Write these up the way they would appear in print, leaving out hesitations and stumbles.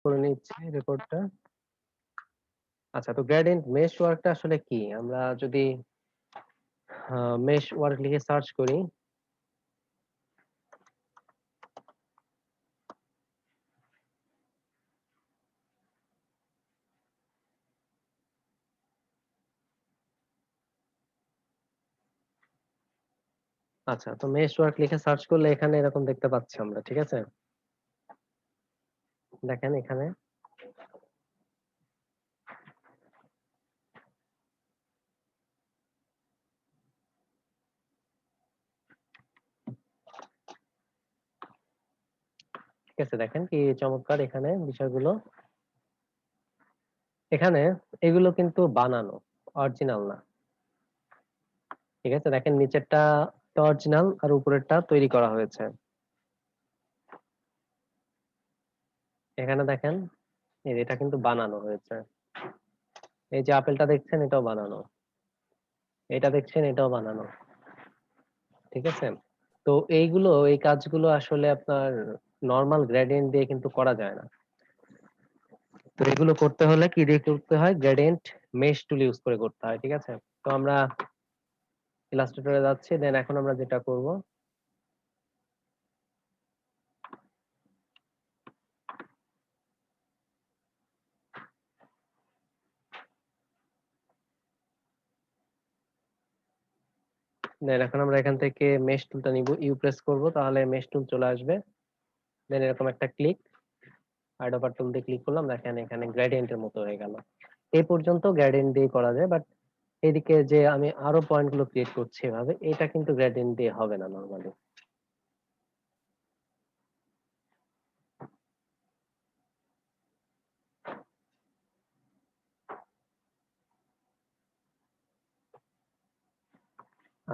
করে নিচ্ছি রিপোর্টটা। আচ্ছা, তো গ্রেডিয়েন্ট মেশ ওয়ার্কটা আসলে কি? আমরা যদি মেশ ওয়ার্ক লিখে সার্চ করি। আচ্ছা, তো মেশ ওয়ার্ক লিখে সার্চ করলে এখানে এরকম দেখতে পাচ্ছি আমরা, ঠিক আছে? দেখেন এখানে। ঠিক আছে, দেখেন কি চমৎকার এখানে বিষয়গুলো। এখানে এগুলো কিন্তু বানানো, অরিজিনাল না। ঠিক আছে, দেখেন নিচেরটা অরিজিনাল আর উপরেরটা তৈরি করা হয়েছে। এখানে দেখেন এটা কিন্তু বানানো হয়েছে। এই যে আপেলটা দেখছেন এটাও বানানো, এটা দেখছেন এটাও বানানো। ঠিক আছে, তো এইগুলো এই কাজগুলো আসলে আপনার নর্মাল গ্রেডিয়েন্ট দিয়ে কিন্তু করা যায় না। তো এগুলো করতে হলে কি দিয়ে করতে হয়? গ্রেডিয়েন্ট মেশ টুল ইউজ করে করতে হয়। ঠিক আছে, তো আমরা ইলাস্ট্রেটরে যাচ্ছি, দেন এখন আমরা যেটা করব, দেন এখন আমরা এখান থেকে মেশ টুলটা নিব, ইউ প্রেস করব, তাহলে মেশ টুল চলে আসবে। দেন এরকম একটা ক্লিক, আইডোপার টুল দিয়ে ক্লিক করলাম, দেখেন এখানে গ্রেডিয়েন্টের মতো হয়ে গেল। এই পর্যন্ত গ্রেডিয়েন্ট দিয়ে করা যায়, বাট এদিকে যে আমি আরো পয়েন্ট গুলো ক্রিয়েট করছি এভাবে, এটা কিন্তু গ্রেডিয়েন্ট দিয়ে হবে না নরমালি।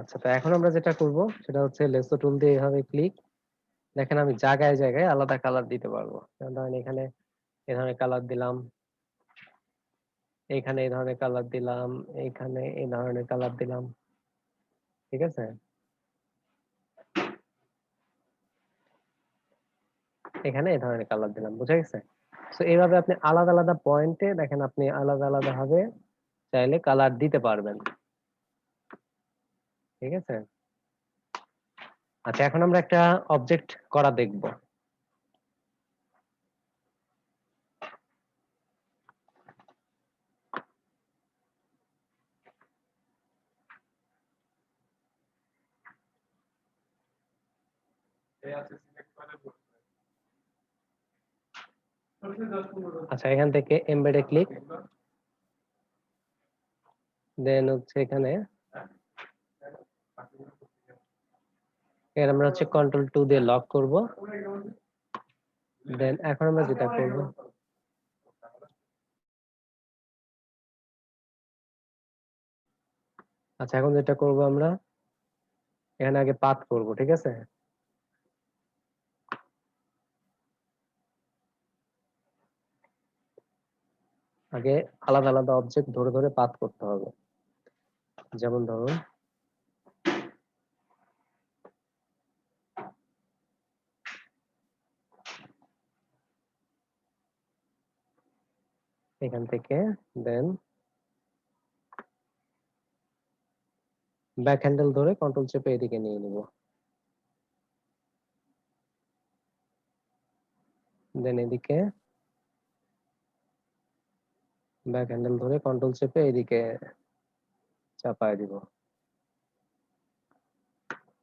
আচ্ছা, তো এখন আমরা যেটা করব সেটা হচ্ছে লেসো টুল দিয়ে এভাবে ক্লিক, দেখেন আমি জায়গায় জায়গায় আলাদা কালার দিতে পারবো। যেমন ধরেন এখানে এই ধরনের কালার দিলাম, এইখানে এই ধরনের কালার দিলাম, এইখানে এই ধরনের কালার দিলাম। ঠিক আছে, এখানে এই ধরনের কালার দিলাম, বুঝা গেছে? তো এইভাবে আপনি আলাদা আলাদা পয়েন্টে দেখেন আপনি আলাদা আলাদা ভাবে চাইলে কালার দিতে পারবেন। ঠিক আছে, আচ্ছা এখন আমরা একটা অবজেক্ট করা দেখব। আচ্ছা, এখান থেকে এমবেডে ক্লিক, দেন হচ্ছে এখানে এর আমরা হচ্ছে কন্ট্রোল 2 দিয়ে লক করব। দেন এখন আমরা যেটা করব, আচ্ছা এখন যেটা করব আমরা এখানে আগে পাথ করব। ঠিক আছে, আগে আলাদা আলাদা অবজেক্ট ধরে ধরে পাথ করতে হবে। যেমন ধরুন এখান থেকে, দেন ব্যাক হ্যান্ডেল ধরে কন্ট্রোল চেপে এদিকে নিয়ে নিব। দেন এদিকে ব্যাক হ্যান্ডেল ধরে কন্ট্রোল চেপে এদিকে চাপায় দিব।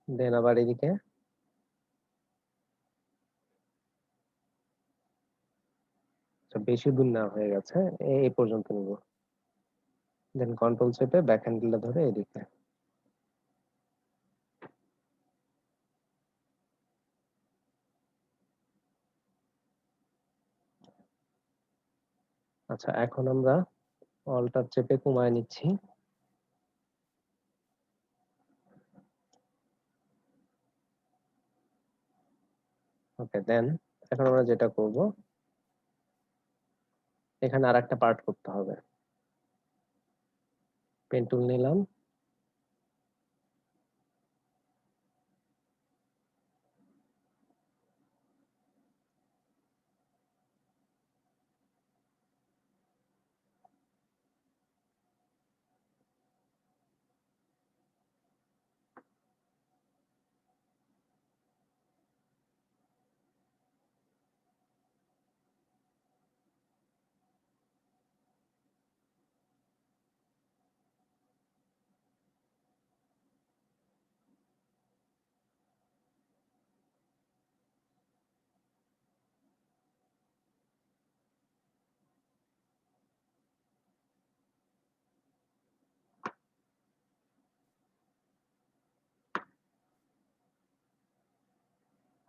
দেন আবার এদিকে, আচ্ছা, বেশি দূর না হয়ে গেছে, এই পর্যন্ত নিব। দেন কন্ট্রোল চেপে ব্যাক হ্যান্ডেলটা ধরে এদিকে। আচ্ছা, এখন আমরা অল্টার চেপে কমায় নিচ্ছি। ওকে, দেন এখন আমরা যেটা করব এখানে আর একটা পার্ট করতে হবে। পেন টুল নিলাম,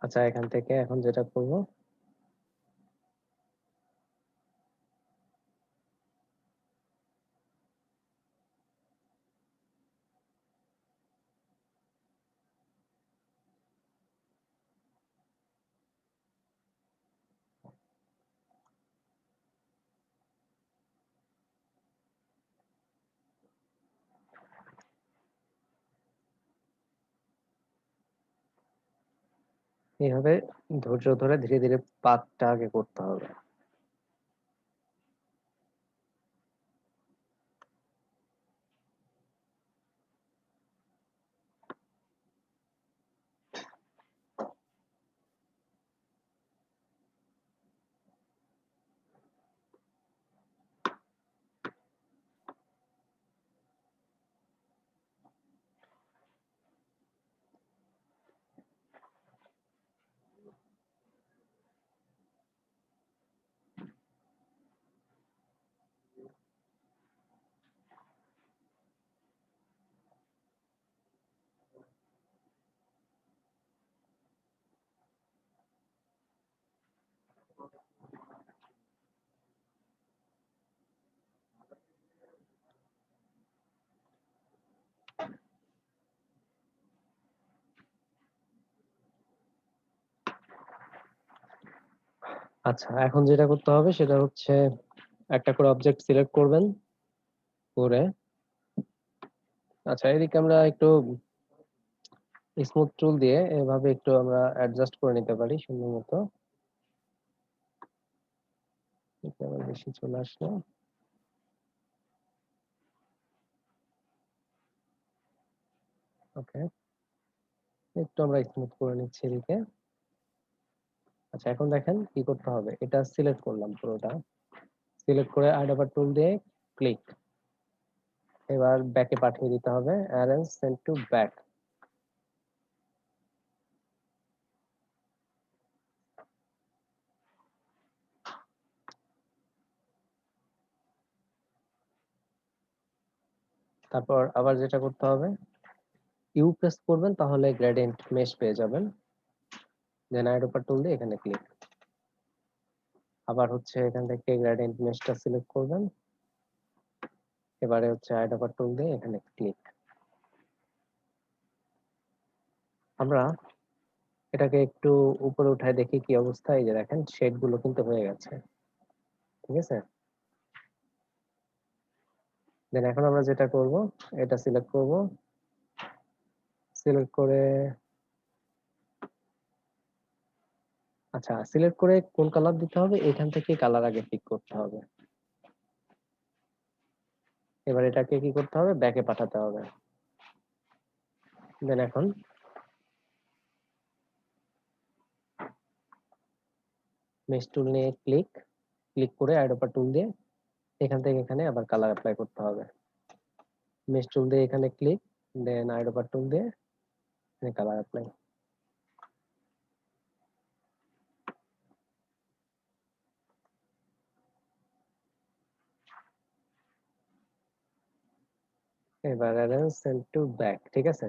আচ্ছা, এখান থেকে এখন যেটা করব, এইভাবে ধৈর্য ধরে ধীরে ধীরে পাতটা আগে করতে হবে। আচ্ছা, এখন যেটা করতে হবে সেটা হচ্ছে একটা করে অবজেক্ট সিলেক্ট করবেন, করে আচ্ছা এদিকে আমরা একটু স্মুথ টুল দিয়ে এভাবে একটু আমরা অ্যাডজাস্ট করে নিতে পারি সুন্দর মতো। এটা আবার বেশি চলে আসলো। ওকে, একটু আমরা স্মুথ করে নিচ্ছি এদিকে। আচ্ছা, এখন দেখেন কি করতে হবে, এটা সিলেক্ট করলাম পুরোটা, সিলেক্ট করে আইডাবার টুল দিয়ে ক্লিক, এবার ব্যাকে পাঠিয়ে দিতে হবে, অ্যারেঞ্জ সেন্ড টু ব্যাক। তারপর আবার যেটা করতে হবে, ইউ প্রেস করবেন, তাহলে গ্রেডিয়েন্ট মেশ পেয়ে যাবেন। দেন আইডাবার টুল দিয়ে এখানে ক্লিক, আবার হচ্ছে এখান থেকে গ্রেডিয়েন্ট মেশটা সিলেক্ট করবেন, এবারে হচ্ছে আইডাবার টুল দিয়ে এখানে ক্লিক। আমরা এটাকে একটু উপরে উঠায় দেখি কি অবস্থা। এই যে দেখেন শেড গুলো কিন্তু হয়ে গেছে, ঠিক আছে। দেন এখন আমরা যেটা করব, এটা সিলেক্ট করব, সিলেক্ট করে আচ্ছা সিলেক্ট করে কোন কালার দিতে হবে এখান থেকে কালার আগে পিক করতে হবে। এবার এটাকে কি করতে হবে, ব্যাকে পাঠাতে হবে। দেন এখন মেশ টুল নিয়ে ক্লিক, ক্লিক করে আইডোপা টুল দিয়ে এখান থেকে এখানে আবার কালার অ্যাপ্লাই করতে হবে। মেশ টুল দিয়ে এখানে ক্লিক, দেন আইডোপা টুল দিয়ে এখানে কালার অ্যাপ্লাই। এবার অ্যারেঞ্জ সেন্ড টু ব্যাক, ঠিক আছে।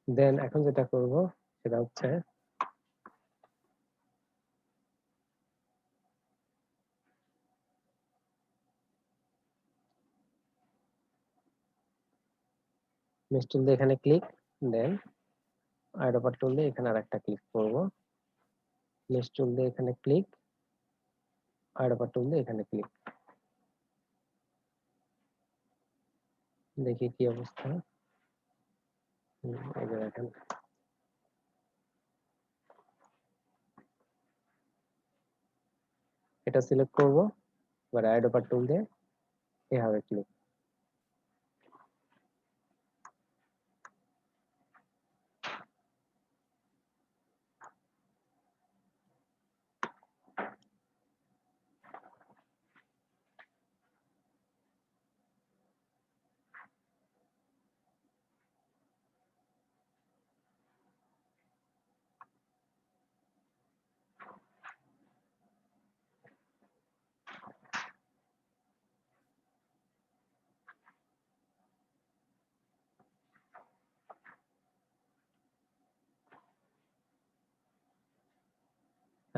দেন এখন যেটা করব সেটা হচ্ছে মেশ টুল দিয়ে এখানে ক্লিক, দেন আইডোপা টুল দিয়ে এখানে আরেকটা ক্লিক করব, মেশ টুল দিয়ে এখানে ক্লিক, আইডোপা টুল দিয়ে এখানে ক্লিক। দেখি কি অবস্থা। এই যে দেখেন এটা সিলেক্ট করব, এবার আইডোপা টুল দিয়ে এভাবে ক্লিক।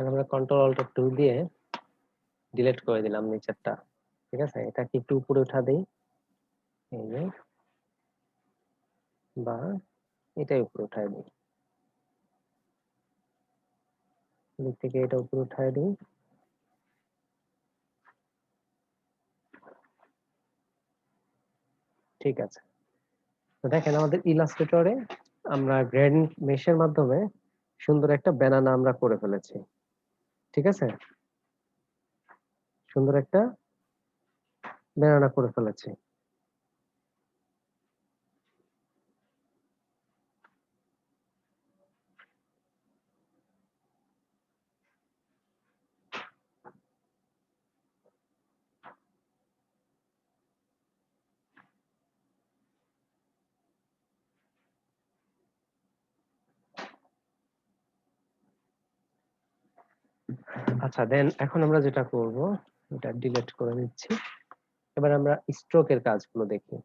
আমরা কন্ট্রোল অল্ট 2 দিয়ে ডিলিট করে দিলাম নিচেরটা। ঠিক আছে, এটা কি একটু উপরে উঠা দেই, এই যে, বা এটাই উপরে উঠায় দিই, দিক থেকে এটা উপরে উঠায় দিই। ঠিক আছে, তো দেখেন আমাদের ইলাস্ট্রেটরে আমরা গ্রেডিয়েন্ট মেশের মাধ্যমে সুন্দর একটা ব্যানানা আমরা করে ফেলেছি। ঠিক আছে, সুন্দর একটা ব্যানানা করে ফেলেছি। আচ্ছা, দেন এখন আমরা যেটা করব, এটা ডিলিট করে দিচ্ছি। এবার আমরা স্ট্রোকের কাজগুলো দেখি।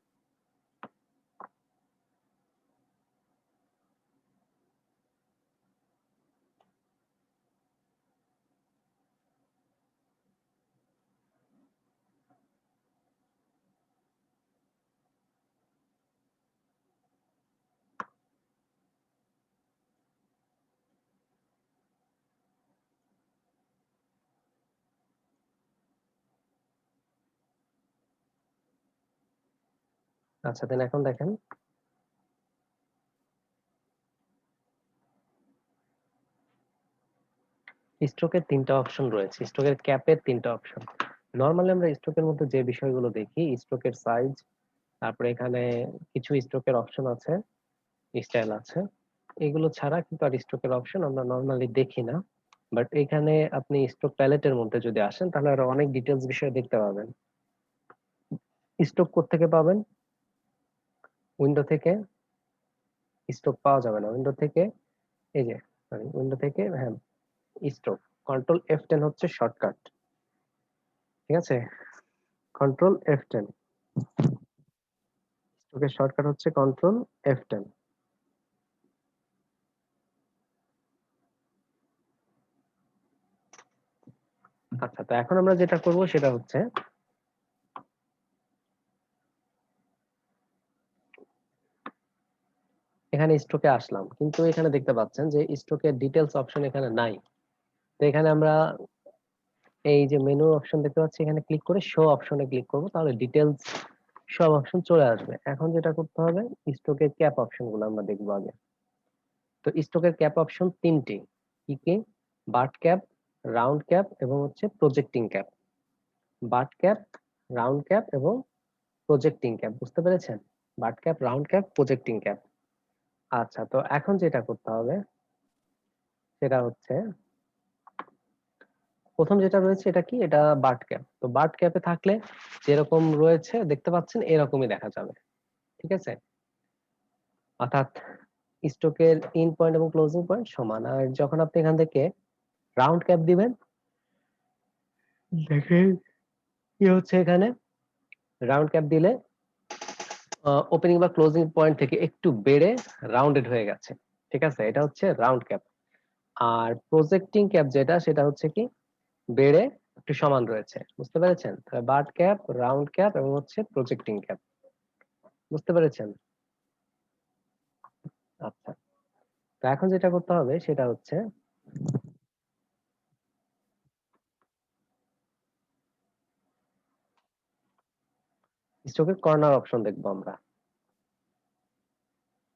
আচ্ছা, দেন এখন দেখেন স্ট্রোকের 3টা অপশন রয়েছে, স্ট্রোকের ক্যাপের 3টা অপশন। নরমালি আমরা স্ট্রোকের মধ্যে যে বিষয়গুলো দেখি, স্ট্রোকের সাইজ, তারপরে এখানে কিছু স্ট্রোকের অপশন আছে, স্টাইল আছে, এগুলো ছাড়া কিন্তু আর স্ট্রোকের অপশন আমরা নরমালি দেখি না। বাট এখানে আপনি স্ট্রোক প্যালেটের মধ্যে যদি আসেন তাহলে আরো অনেক ডিটেলস বিষয় দেখতে পাবেন। স্ট্রোক কোত্থেকে পাবেন? উইন্ডো থেকে স্ট্রোক পাওয়া যাবে না, উইন্ডো থেকে, এই যে, সরি, উইন্ডো থেকে, হ্যাঁ, স্ট্রোক কন্ট্রোল F10 হচ্ছে শর্টকাট। ঠিক আছে, কন্ট্রোল F10, স্ট্রোকের শর্টকাট হচ্ছে কন্ট্রোল F10। আচ্ছা, তো এখন আমরা যেটা করব সেটা হচ্ছে এখানে স্ট্রোকে আসলাম, কিন্তু এখানে দেখতে পাচ্ছেন যে স্ট্রোকের ডিটেলস অপশন এখানে নাই। তো এখানে আমরা এই যে মেনু অপশন দেখতে পাচ্ছি, এখানে ক্লিক করে শো অপশনে ক্লিক করব, তাহলে ডিটেলস সব অপশন চলে আসবে। এখন যেটা করতে হবে, স্ট্রোকের ক্যাপ অপশন গুলো আমরা দেখবো আগে। তো স্ট্রোকের ক্যাপ অপশন 3টি, কি কি? বাট ক্যাপ, রাউন্ড ক্যাপ এবং হচ্ছে projecting cap. But cap, round cap এবং প্রজেক্টিং ক্যাপ, বুঝতে পেরেছেন? But cap, round cap, projecting cap. আচ্ছা, তো এখন যেটা করতে হবে সেটা হচ্ছে, প্রথম যেটা রয়েছে এটা কি, এটা বাট ক্যাপ। তো বাট ক্যাপে থাকলে যেরকম রয়েছে দেখতে পাচ্ছেন এরকমই দেখা যাবে। ঠিক আছে, অর্থাৎ স্ট্রোকের ইন পয়েন্ট এবং ক্লোজিং পয়েন্ট সমান। আর যখন আপনি এখান থেকে রাউন্ড ক্যাপ দিবেন, দেখেন কি হচ্ছে এখানে, রাউন্ড ক্যাপ দিলে ওপেনিং বা ক্লোজিং পয়েন্ট থেকে একটু বেড়ে রাউন্ডেড হয়ে গেছে। ঠিক আছে, এটা হচ্ছে রাউন্ড ক্যাপ। আর প্রজেক্টিং ক্যাপ যেটা, সেটা হচ্ছে কি, বেড়ে একটু সমান রয়েছে। বুঝতে পেরেছেন? বাট ক্যাপ, রাউন্ড ক্যাপ এবং হচ্ছে প্রজেক্টিং ক্যাপ, বুঝতে পেরেছেন? আচ্ছা, তো এখন যেটা করতে হবে সেটা হচ্ছে স্ট্রোকের কর্নার অপশন দেখবো আমরা।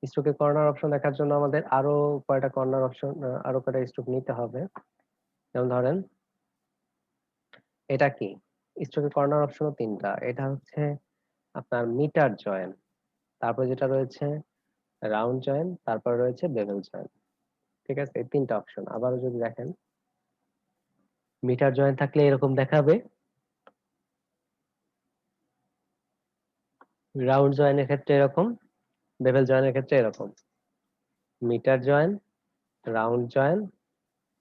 স্ট্রোকের কর্নার অপশন দেখার জন্য আমাদের আরো কয়টা কর্নার অপশন, আরো কয়টা স্ট্রোক নিতে হবে। যেমন ধরেন এটা কি, স্ট্রোকের কর্নার অপশনও 3টা। এটা হচ্ছে আপনার মিটার জয়েন, তারপর যেটা রয়েছে রাউন্ড জয়েন, তারপর রয়েছে বেভেল জয়েন। ঠিক আছে, এই 3টা অপশন। আবারও যদি দেখেন, মিটার জয়েন থাকলে এরকম দেখাবে, রাউন্ড জয়েনের ক্ষেত্রে এরকম, বেভেল জয়েনের ক্ষেত্রে এরকম। Mitre join, round join,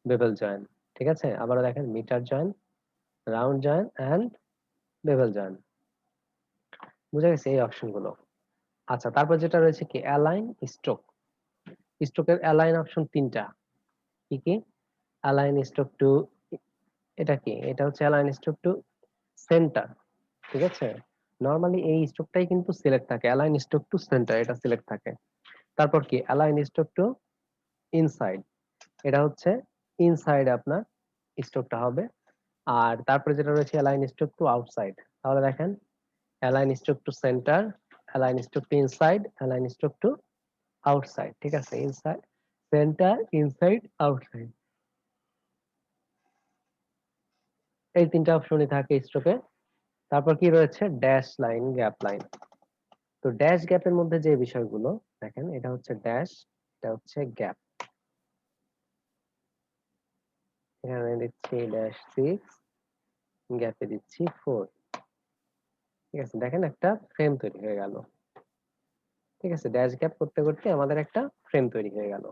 bevel join. ঠিক আছে, আবারও দেখেন, mitre join, round join and bevel join. বুঝা গেছে এই অপশন গুলো? আচ্ছা, তারপর যেটা রয়েছে কি, অ্যালাইন স্ট্রোক। স্ট্রোকের অ্যালাইন অপশন 3টা, কি কি? অ্যালাইন স্ট্রোক টু, এটা কি, এটা হচ্ছে অ্যালাইন স্ট্রোক টু সেন্টার। ঠিক আছে, নরমালি এই স্ট্রোকটাই কিন্তু সিলেক্ট থাকে, অ্যালাইন স্ট্রোক টু সেন্টার এটা সিলেক্ট থাকে। তারপর কি অ্যালাইন স্ট্রোক টু ইনসাইড, এটা হচ্ছে ইনসাইড আপনার স্ট্রোকটা হবে। আর তারপরে যেটা রয়েছে অ্যালাইন স্ট্রোক টু আউটসাইড, তাহলে দেখেন align stroke to centre, align stroke to inside, align stroke to outside. ঠিক আছে, ইনসাইড, সেন্টার, ইনসাইড, আউটসাইড, এই তিনটা অপশনই থাকে স্ট্রোকে। তারপর কি রয়েছে ড্যাশ লাইন, গ্যাপ লাইন। তো ড্যাশ গ্যাপের মধ্যে যে বিষয়গুলো দেখেন, এটা হচ্ছে ড্যাশ, এটা হচ্ছে গ্যাপ। এখানে দিচ্ছি ড্যাশ 6, গ্যাপে দিচ্ছি 4। ঠিক আছে, দেখেন একটা ফ্রেম তৈরি হয়ে গেল। ঠিক আছে, ড্যাশ গ্যাপ করতে করতে আমাদের একটা ফ্রেম তৈরি হয়ে গেল।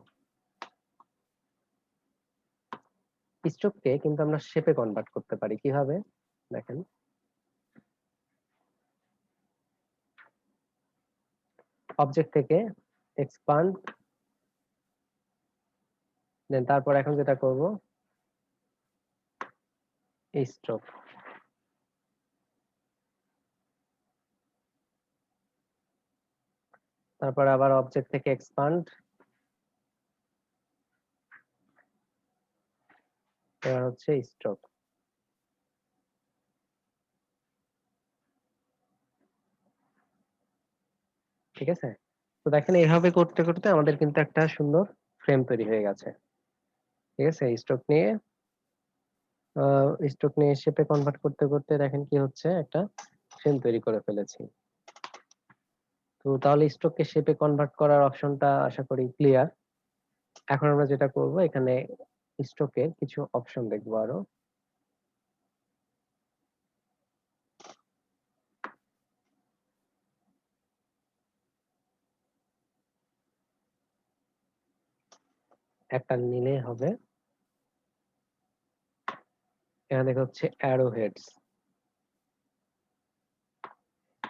স্ট্রোককে কিন্তু আমরা শেপে কনভার্ট করতে পারি কিভাবে, দেখেন অবজেক্ট থেকে এক্সপান্ড, দেন তারপর এখন যেটা করব স্ট্রোক, তারপর আবার অবজেক্ট থেকে এক্সপান্ড, এবার হচ্ছে স্ট্রোক। ঠিক আছে, তো দেখেন এইভাবে করতে করতে আমাদের কিন্তু একটা সুন্দর ফ্রেম তৈরি হয়ে গেছে। ঠিক আছে, স্ট্রোক নিয়ে শেপে কনভার্ট করতে করতে দেখেন কি হচ্ছে, একটা ফ্রেম তৈরি করে ফেলেছি। তো তাহলে স্ট্রোককে শেপে কনভার্ট করার অপশনটা আশা করি ক্লিয়ার। এখন আমরা যেটা করব, এখানে স্ট্রোকের কিছু অপশন দেখবো আরো। একটা নিলে হবে, এখানে দেখা হচ্ছে অ্যারো হেডস।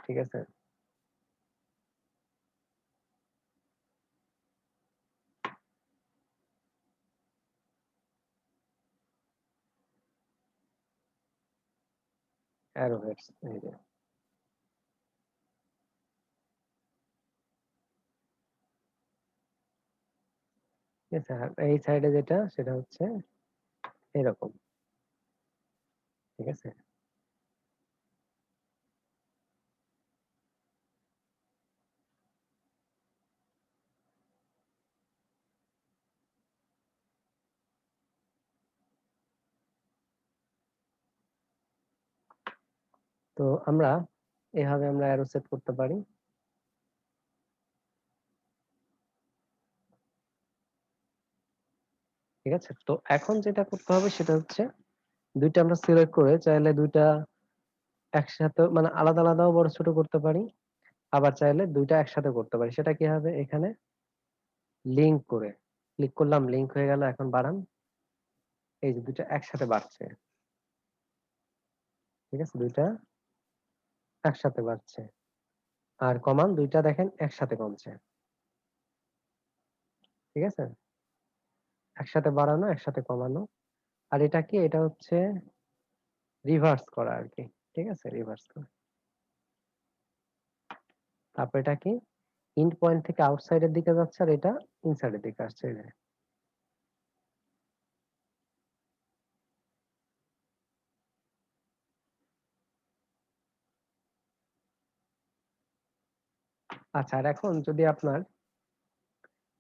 ঠিক আছে, অ্যারো হেডস, এই যে। ঠিক আছে, আর এই সাইডে যেটা সেটা হচ্ছে এরকম। ঠিক আছে, তো আমরা এভাবে আমরা অ্যারো সেট করতে পারি। ঠিক আছে, তো এখন যেটা করতে হবে সেটা হচ্ছে দুইটা আমরা সিলেক্ট করে চাইলে দুইটা একসাথে মানে আলাদা আলাদাও বড় ছোট করতে পারি, আবার চাইলে দুইটা একসাথে করতে পারি। সেটা কি হবে, এখানে লিংক করে ক্লিক করলাম, লিংক হয়ে গেল। এখন বাড়ান, এই যে দুইটা একসাথে বাড়ছে। ঠিক আছে, দুইটা একসাথে বাড়ছে। আর কমান, দুইটা দেখেন একসাথে কমছে। ঠিক আছে, একসাথে বাড়ানো, একসাথে কমানো। আর এটা কি, এটা হচ্ছে রিভার্স করা আর কি। ঠিক আছে, রিভার্স করা। তারপর এটা কি, ইন পয়েন্ট থেকে আউটসাইডের দিকে যাচ্ছে, আর এটা ইনসাইডের দিকে আসছে, এই যে। আচ্ছা, আর এখন যদি আপনার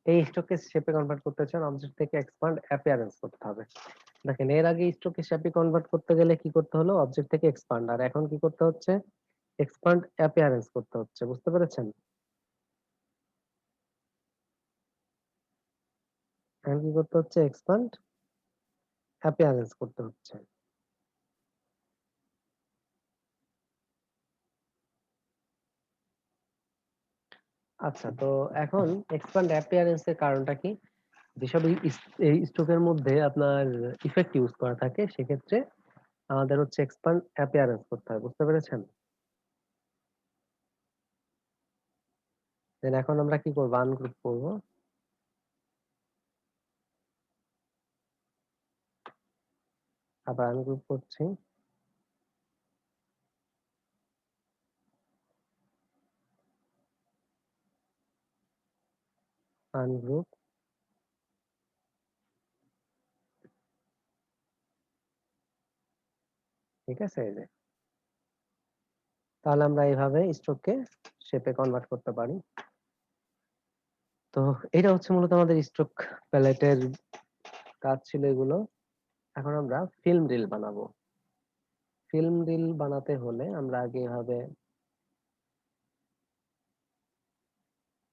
এই স্ট্রোককে শেপে কনভার্ট করতে চান, অবজেক্ট থেকে এক্সপান্ড অ্যাপিয়ারেন্স করতে হবে। দেখেন এর আগে স্ট্রোককে শেপে কনভার্ট করতে গেলে কি করতে হলো, অবজেক্ট থেকে এক্সপান্ড, আর এখন কি করতে হচ্ছে, এক্সপান্ড অ্যাপিয়ারেন্স করতে হচ্ছে। বুঝতে পেরেছেন? এখন কি করতে হচ্ছে, এক্সপান্ড অ্যাপিয়ারেন্স করতে হচ্ছে। আচ্ছা, তো এখন এক্সপান্ড অ্যাপিয়ারেন্স এর কারণটা কি, যেসব এই স্ট্রোকের মধ্যে আপনার ইফেক্ট ইউজ করা থাকে সেক্ষেত্রে আমাদের হচ্ছে এক্সপান্ড অ্যাপিয়ারেন্স করতে হয়। বুঝতে পেরেছেন? দেন এখন আমরা কি করবো, আনগ্রুপ করবো। আবার আনগ্রুপ করছি। আনগ্রুপ, ঠিক আছে। এই যে, তাহলে আমরা এইভাবে স্ট্রোককে শেপে কনভার্ট করতে পারি। তো এটা হচ্ছে মূলত আমাদের স্ট্রোক প্যালেটের কাজ ছিল এগুলো। এখন আমরা ফিল্ম রিল বানাবো। ফিল্ম রিল বানাতে হলে আমরা আগে এভাবে,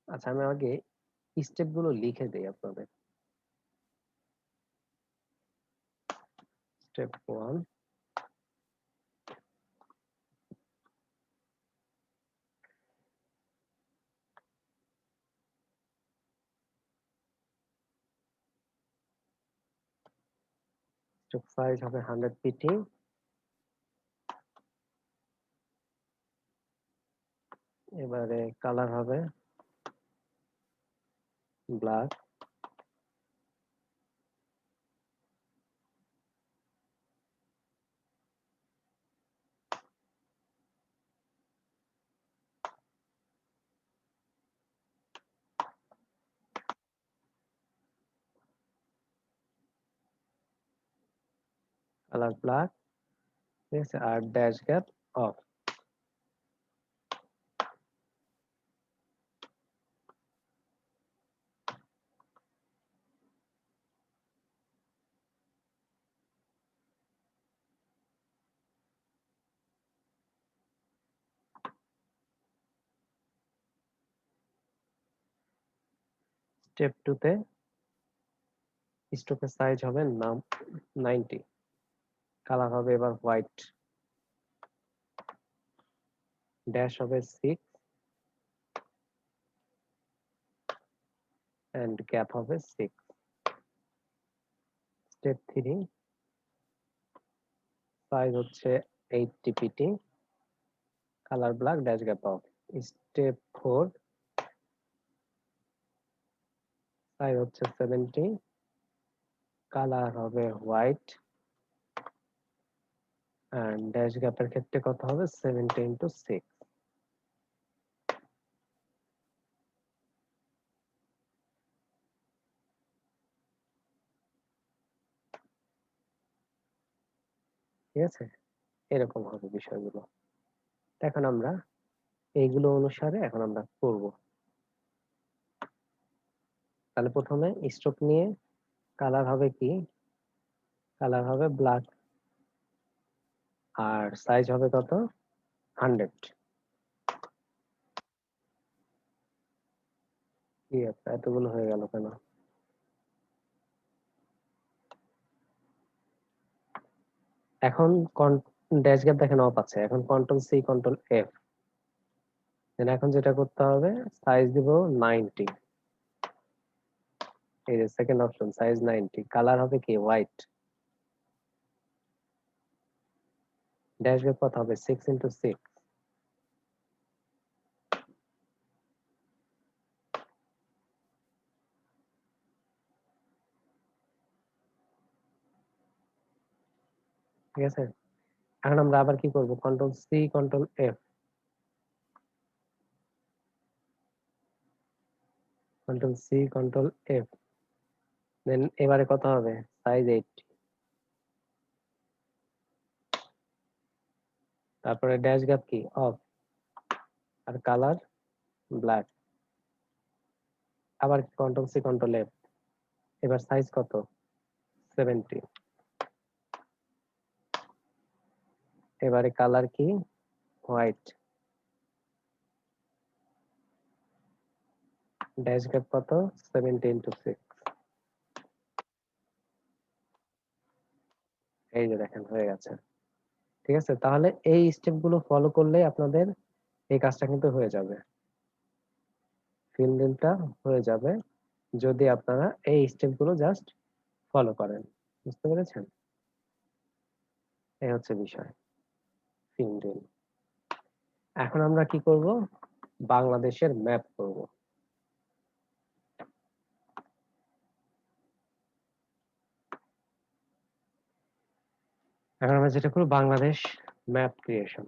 আচ্ছা আমি আগে স্টেপ গুলো লিখে দেই আপনাদের। স্টেপ 1, স্ট্রোক সাইজ হবে 100 পিটি। এবারে কালার হবে ব্ল্যাক। কালার ব্ল্যাক, ঠিক আছে। আর ড্যাশ গ্যাপ অফ। স্টেপ 2 তে স্ট্রোকের সাইজ হবে 90। কালার হবে এবার হোয়াইট। ড্যাশ হবে 6 এন্ড গ্যাপ হবে 6। স্টেপ 3, সাইজ হচ্ছে 80 pt. Colour black, dash gap off. Step 4, size হচ্ছে 70। কালার হবে হোয়াইট এন্ড ড্যাশ গ্যাপের ক্ষেত্রে কত হবে 70 ইনটু 6। ঠিক আছে, এরকম হবে বিষয়গুলো। এখন আমরা এইগুলো অনুসারে এখন আমরা করব। তাহলে প্রথমে স্ট্রোক নিয়ে কালার হবে কি, কালার হবে ব্ল্যাক আর সাইজ হবে কত 100। কি আছে, এতগুলো হয়ে গেল কেন? এখন ড্যাশ গ্যাপ দেখেন অফ আছে। এখন কন্ট্রোল সি কন্ট্রোল এফ। এখন যেটা করতে হবে, সাইজ দিব 90। এই যে সেকেন্ড অপশন, সাইজ 90। কালার হবে কি হোয়াইট। ড্যাশ গ্যাপ কত হবে 6 ইনটু 6। ঠিক আছে, এখন আমরা আবার কি করব, control C control F. Control C control F. Then এবারে কত হবে সাইজ 80। তারপরে ড্যাশ গ্যাপ কি অফ আর কালার ব্ল্যাক। আবার কন্ট্রোল সি কন্ট্রোল এফ। এবার সাইজ কত 70। এবারে কালার কি হোয়াইট। ড্যাশ গ্যাপ কত 70 ইনটু 6। এই যে দেখেন হয়ে গেছে। ঠিক আছে, তাহলে এই স্টেপ গুলো ফলো করলে আপনাদের এই কাজটা কিন্তু হয়ে যাবে। ফিল্ম রিলটা হয়ে যাবে যদি আপনারা এই স্টেপ গুলো জাস্ট ফলো করেন। বুঝতে পেরেছেন? এই হচ্ছে বিষয় ফিল্ম রিল। এখন আমরা কি করব, বাংলাদেশের ম্যাপ করব। এখন আমরা যেটা করব বাংলাদেশ ম্যাপ ক্রিয়েশন।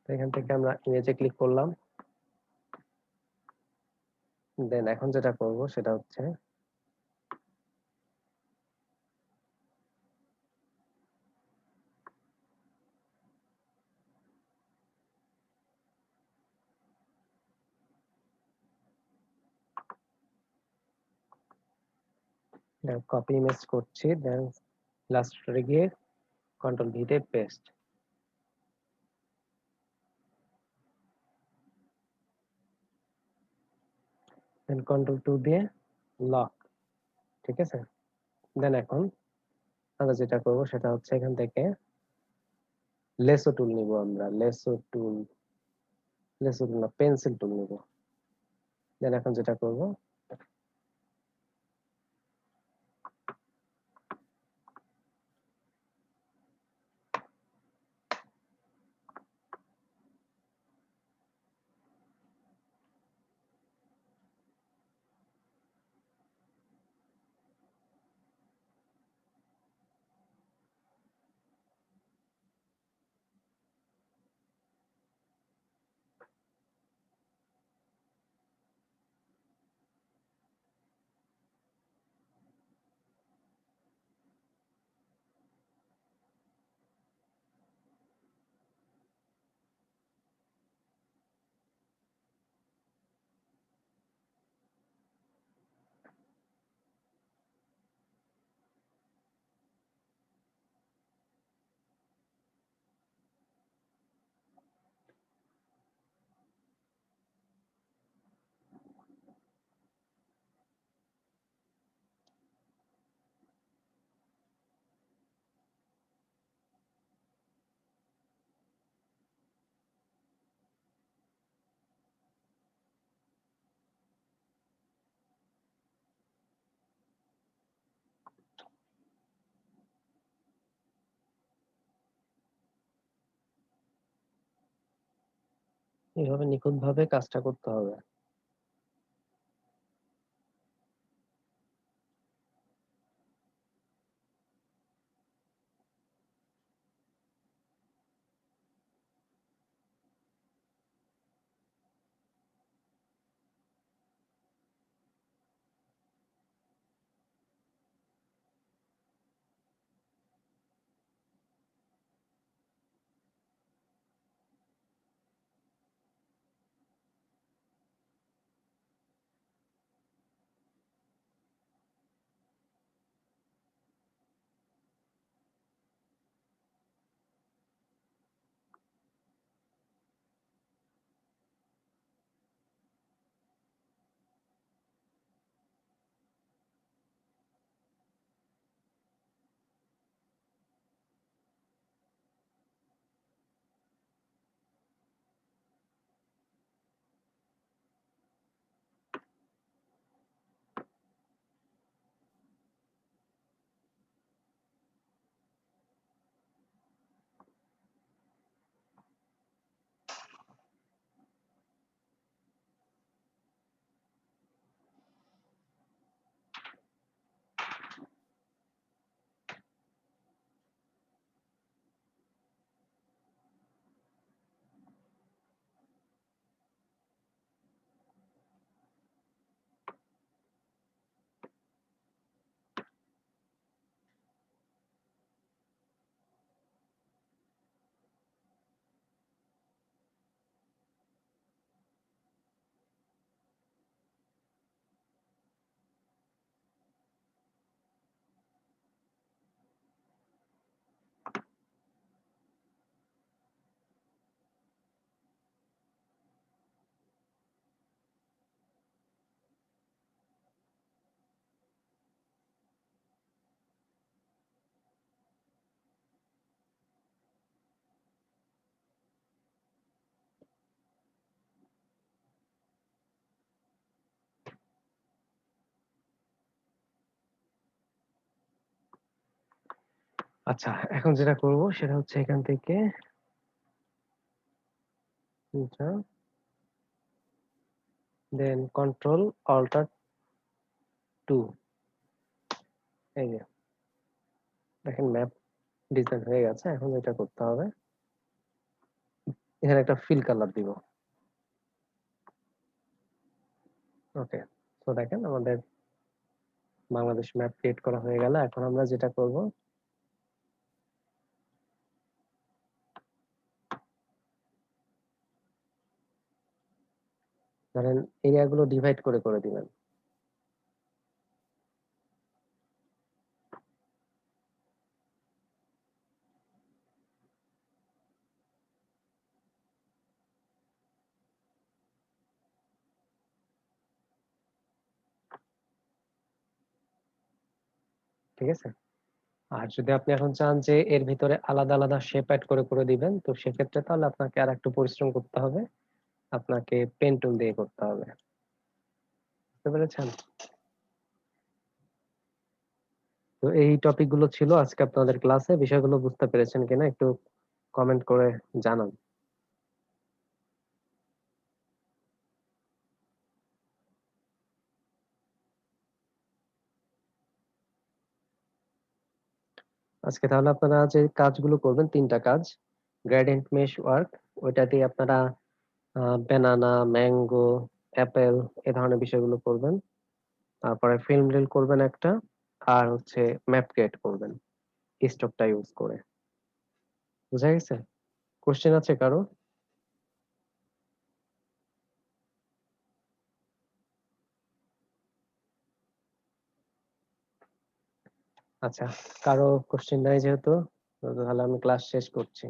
এখান থেকে আমরা ইমেজে ক্লিক করলাম। দেন এখন যেটা করব সেটা হচ্ছে কপি ইমেজ করছি, দেন লাস্টে গিয়ে কন্ট্রোল ভি তে পেস্ট, দেন কন্ট্রোল 2 দিয়ে লক। ঠিক আছে, দেন এখন আমরা যেটা করব সেটা হচ্ছে এখান থেকে লেসো টুল নিব আমরা, লেসো টুল না পেন্সিল টুল নিব। দেন এখন যেটা করব এইভাবে নিখুঁতভাবে কাজটা করতে হবে। আচ্ছা, এখন যেটা করব সেটা হচ্ছে এখান থেকে আচ্ছা, দেন কন্ট্রোল অল্টার 2, এই যে দেখেন ম্যাপ ডিজাইন হয়ে গেছে। এখন এটা করতে হবে, এখানে একটা ফিল কালার দিব। ওকে, তো দেখেন আমাদের বাংলাদেশ ম্যাপ ক্রিয়েট করা হয়ে গেল। এখন আমরা যেটা করব, ধরেন এরিয়াগুলো ডিভাইড করে করে দিবেন। ঠিক আছে, আর যদি আপনি এখন চান যে এর ভিতরে আলাদা আলাদা শেপ অ্যাড করে করে দিবেন, তো সেক্ষেত্রে তাহলে আপনাকে আর একটু পরিশ্রম করতে হবে, আপনাকে পেন টুল দিয়ে করতে হবে। বুঝতে পেরেছেন? তো এই টপিক গুলো ছিল আজকে আপনাদের ক্লাসে। বিষয়গুলো বুঝতে পেরেছেন কিনা একটু কমেন্ট করে জানান। আজকে তাহলে আপনারা যে কাজগুলো করবেন, 3টা কাজ, গ্রেডিয়েন্ট মেশ ওয়ার্ক, ওইটা দিয়ে আপনারা ব্যানানা, ম্যাঙ্গো, অ্যাপেল এই ধরনের বিষয়গুলো করবেন। তারপরে ফিল্ম রিল করবেন একটা, আর হচ্ছে ম্যাপ ক্রিয়েট করবেন স্টকটা ইউজ করে। বুঝা গেছে? কোশ্চেন আছে কারো? আচ্ছা, কারো কোশ্চেন নাই যেহেতু, তাহলে আমি ক্লাস শেষ করছি।